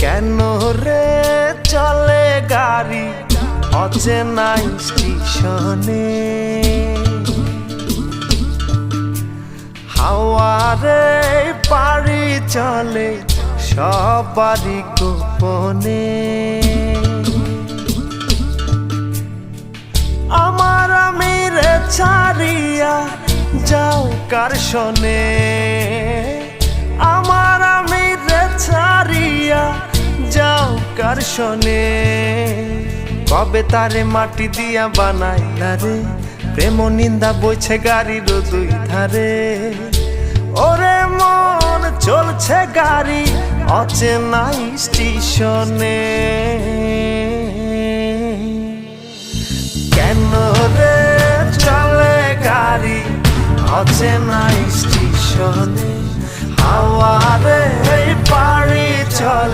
কেন রে চলে গাড়ি অচেনা স্টেশনে? হাওয়ারে পাড়ি চলে সবারই গোপনে। আমার আমিরে ছাড়িয়া যাও কার শোনে? আমার আমিরে ছাড়িয়া যাও কার শোনে? কবে তারে মাটি দিয়া বানাইলা রে? প্রেম নিন্দা বইছে গাড়ির দুই ধারে। ওরে মন চলছে গাড়ি অচেনা স্টেশনে। কেন রে চলে গাড়ি অচেনা স্টেশনে? হাওয়ারে পাড়ি চলে